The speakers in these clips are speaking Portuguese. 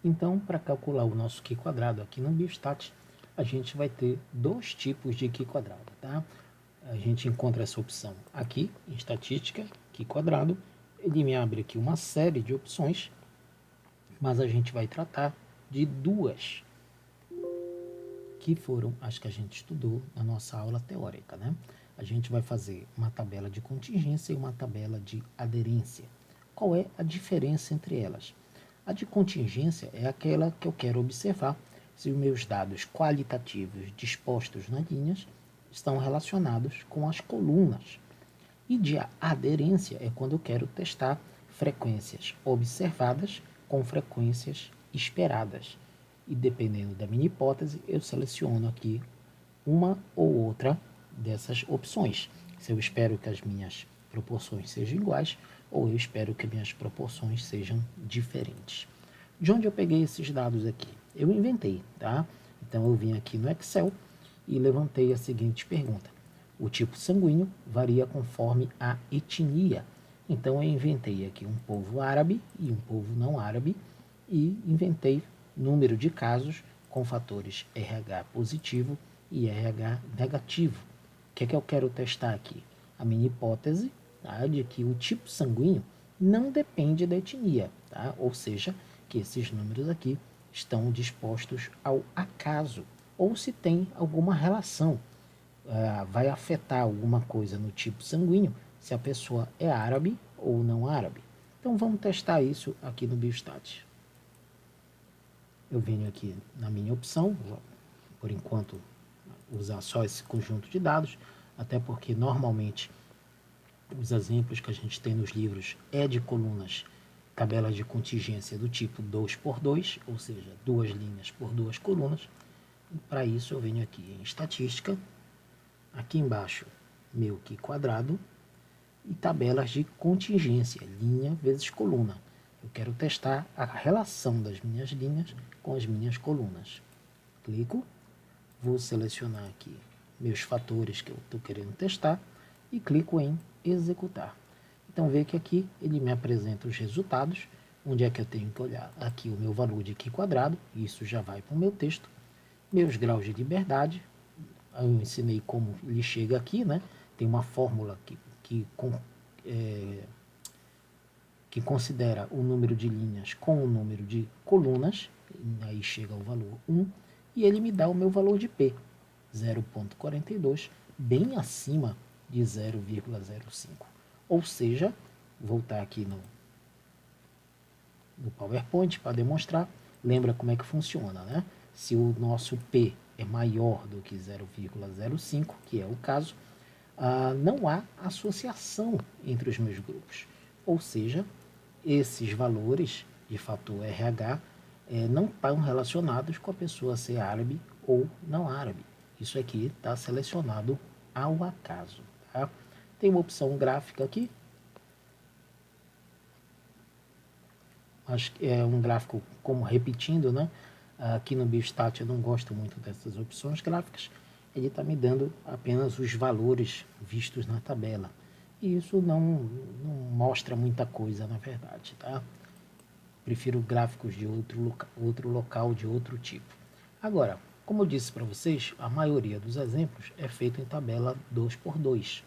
Então, para calcular o nosso Q quadrado aqui no Biostat, a gente vai ter dois tipos de Q quadrado, tá? A gente encontra essa opção aqui, em estatística, Q quadrado. Ele me abre aqui uma série de opções, mas a gente vai tratar de duas que foram as que a gente estudou na nossa aula teórica, né? A gente vai fazer uma tabela de contingência e uma tabela de aderência. Qual é a diferença entre elas? A de contingência é aquela que eu quero observar se os meus dados qualitativos dispostos nas linhas estão relacionados com as colunas. E de aderência é quando eu quero testar frequências observadas com frequências esperadas. E dependendo da minha hipótese, eu seleciono aqui uma ou outra dessas opções. Se eu espero que as minhas proporções sejam iguais ou eu espero que minhas proporções sejam diferentes. De onde eu peguei esses dados aqui? Eu inventei, tá? Então eu vim aqui no Excel e levantei a seguinte pergunta: o tipo sanguíneo varia conforme a etnia. Então eu inventei aqui um povo árabe e um povo não árabe e inventei número de casos com fatores RH positivo e RH negativo. O que é que eu quero testar aqui? A minha hipótese, tá, de que o tipo sanguíneo não depende da etnia, tá? Ou seja, que esses números aqui estão dispostos ao acaso, ou se tem alguma relação, vai afetar alguma coisa no tipo sanguíneo, se a pessoa é árabe ou não árabe. Então vamos testar isso aqui no Biostat. Eu venho aqui na minha opção, vou, por enquanto usar só esse conjunto de dados, até porque normalmente os exemplos que a gente tem nos livros é de colunas, tabelas de contingência do tipo 2 por 2, ou seja, duas linhas por duas colunas. E para isso eu venho aqui em estatística, aqui embaixo meu Q quadrado e tabelas de contingência, linha vezes coluna. Eu quero testar a relação das minhas linhas com as minhas colunas. Clico, vou selecionar aqui meus fatores que eu estou querendo testar e clico em executar. Então vê que aqui ele me apresenta os resultados, onde é que eu tenho que olhar aqui o meu valor de Q quadrado, isso já vai para o meu texto, meus graus de liberdade, eu ensinei como ele chega aqui, né? Tem uma fórmula que considera o número de linhas com o número de colunas, aí chega ao valor 1, e ele me dá o meu valor de P, 0,42, bem acima de 0,05. Ou seja, voltar aqui no PowerPoint para demonstrar, lembra como é que funciona, né? Se o nosso P é maior do que 0,05, que é o caso, não há associação entre os meus grupos. Ou seja, esses valores de fator RH não estão relacionados com a pessoa ser árabe ou não árabe. Isso aqui está selecionado ao acaso. Tá? Tem uma opção gráfica aqui. Acho que é um gráfico como repetindo, né? Aqui no Biostat eu não gosto muito dessas opções gráficas. Ele está me dando apenas os valores vistos na tabela. E isso não mostra muita coisa, na verdade, tá? Prefiro gráficos de outro local, de outro tipo. Agora, como eu disse para vocês, a maioria dos exemplos é feito em tabela 2 por 2.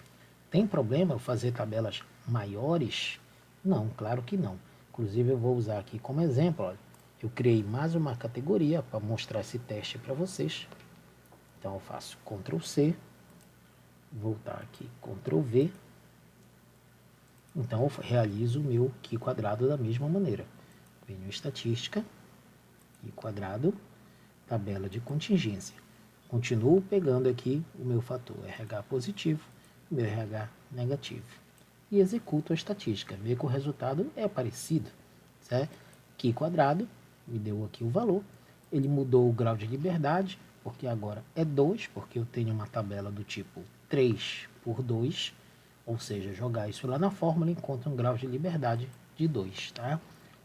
Tem problema eu fazer tabelas maiores? Não, claro que não. Inclusive eu vou usar aqui como exemplo, olha, eu criei mais uma categoria para mostrar esse teste para vocês. Então eu faço Ctrl C, voltar aqui, Ctrl V. Então eu realizo o meu Q quadrado da mesma maneira. Venho em estatística, Q quadrado, tabela de contingência. Continuo pegando aqui o meu fator RH positivo, o meu RH negativo. E executo a estatística. Vê que o resultado é parecido, certo? Q quadrado, me deu aqui o valor. Ele mudou o grau de liberdade, porque agora é 2, porque eu tenho uma tabela do tipo 3 por 2, ou seja, jogar isso lá na fórmula, encontra um grau de liberdade de 2, tá?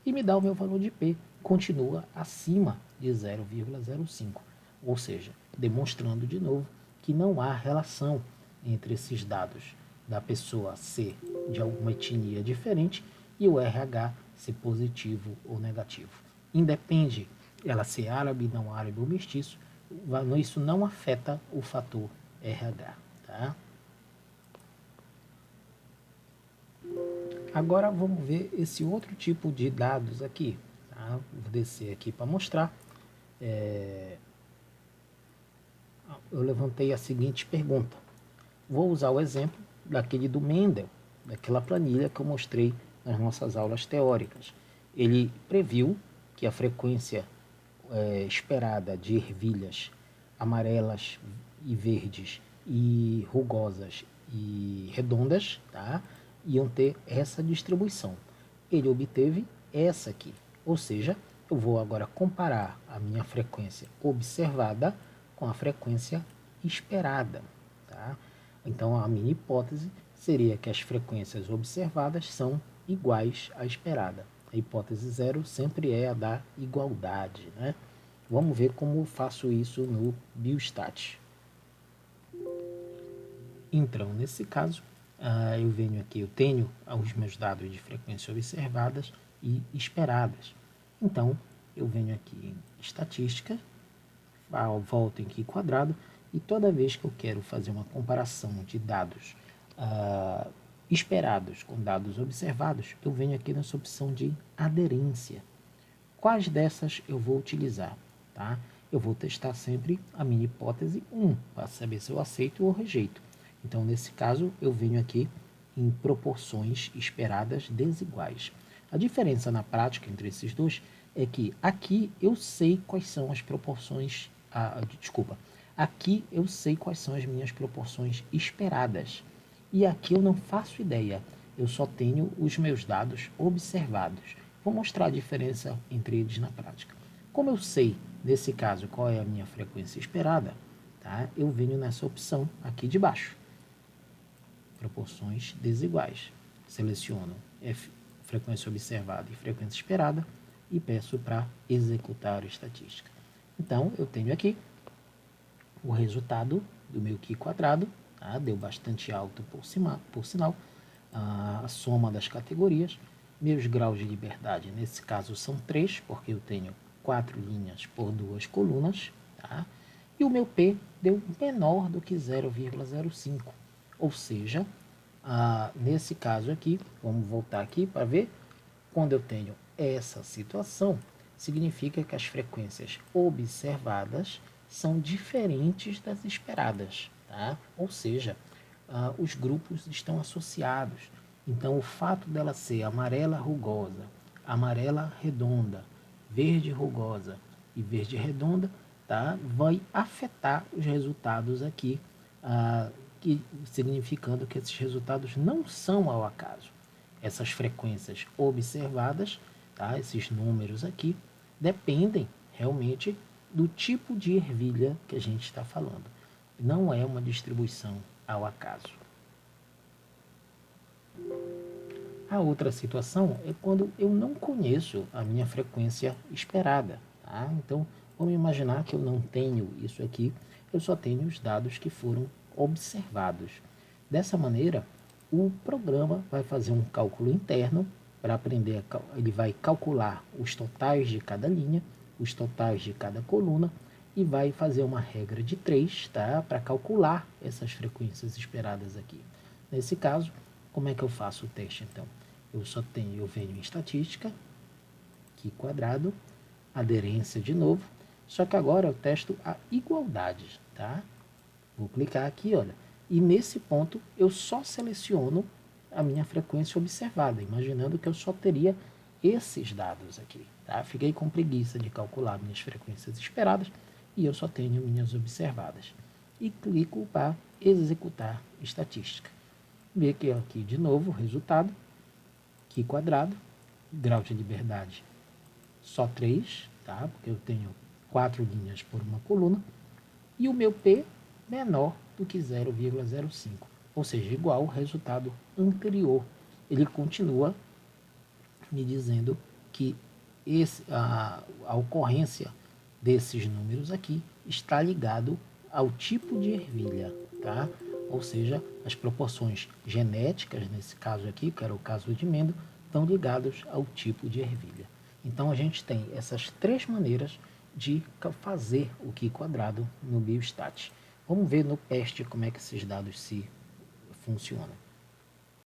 E me dá o meu valor de P, continua acima de 0,05, ou seja, demonstrando de novo que não há relação entre esses dados da pessoa ser de alguma etnia diferente e o RH ser positivo ou negativo. independe ela ser árabe, não árabe ou mestiço, isso não afeta o fator RH, tá? Agora vamos ver esse outro tipo de dados aqui, tá? Vou descer aqui para mostrar. Eu levantei a seguinte pergunta. Vou usar o exemplo daquele do Mendel, daquela planilha que eu mostrei nas nossas aulas teóricas. Ele previu que a frequência esperada de ervilhas amarelas e verdes e rugosas e redondas, tá? Iam ter essa distribuição. Ele obteve essa aqui, ou seja, eu vou agora comparar a minha frequência observada com a frequência esperada, tá? Então a minha hipótese seria que as frequências observadas são iguais à esperada. A hipótese zero sempre é a da igualdade, né? Vamos ver como faço isso no Biostat. Então, nesse caso, eu venho aqui, eu tenho os meus dados de frequência observadas e esperadas. Então, eu venho aqui em estatística, volto em aqui quadrado, e toda vez que eu quero fazer uma comparação de dados esperados com dados observados, eu venho aqui nessa opção de aderência. Quais dessas eu vou utilizar? Tá? Eu vou testar sempre a minha hipótese 1, para saber se eu aceito ou rejeito. Então, nesse caso, eu venho aqui em proporções esperadas desiguais. A diferença na prática entre esses dois é que aqui eu sei quais são as proporções... aqui eu sei quais são as minhas proporções esperadas. E aqui eu não faço ideia, eu só tenho os meus dados observados. Vou mostrar a diferença entre eles na prática. Como eu sei, nesse caso, qual é a minha frequência esperada, tá? Eu venho nessa opção aqui de baixo. Proporções desiguais. Seleciono frequência observada e frequência esperada e peço para executar a estatística. Então, eu tenho aqui o resultado do meu Q quadrado, tá? Deu bastante alto por sinal, a soma das categorias. Meus graus de liberdade, nesse caso, são 3, porque eu tenho 4 linhas por 2 colunas, tá? E o meu P deu menor do que 0,05. Ou seja, nesse caso aqui, vamos voltar aqui para ver, quando eu tenho essa situação, significa que as frequências observadas são diferentes das esperadas, tá? Ou seja, os grupos estão associados. Então, o fato dela ser amarela rugosa, amarela redonda, verde rugosa e verde redonda, tá? Vai afetar os resultados aqui, significando que esses resultados não são ao acaso. Essas frequências observadas, tá? Esses números aqui, dependem realmente do tipo de ervilha que a gente está falando. Não é uma distribuição ao acaso. A outra situação é quando eu não conheço a minha frequência esperada. Tá? Então, vamos imaginar que eu não tenho isso aqui, eu só tenho os dados que foram observados. Dessa maneira, o programa vai fazer um cálculo interno para aprender, ele vai calcular os totais de cada linha, os totais de cada coluna e vai fazer uma regra de 3, tá? Para calcular essas frequências esperadas aqui. Nesse caso, como é que eu faço o teste então? Eu venho em estatística, Q quadrado, aderência de novo, só que agora eu testo a igualdade, tá? Vou clicar aqui, olha, e nesse ponto eu só seleciono a minha frequência observada, imaginando que eu só teria esses dados aqui, tá? Fiquei com preguiça de calcular minhas frequências esperadas e eu só tenho minhas observadas. E clico para executar estatística. Vê que aqui de novo o resultado, Q quadrado, grau de liberdade só 3, tá? Porque eu tenho 4 linhas por uma coluna, e o meu P menor do que 0,05, ou seja, igual ao resultado anterior. Ele continua me dizendo que a ocorrência desses números aqui está ligado ao tipo de ervilha, tá? Ou seja, as proporções genéticas, nesse caso aqui, que era o caso de Mendel, estão ligados ao tipo de ervilha. Então a gente tem essas três maneiras de fazer o Qi quadrado no biostat. Vamos ver no PEST como é que esses dados se funcionam.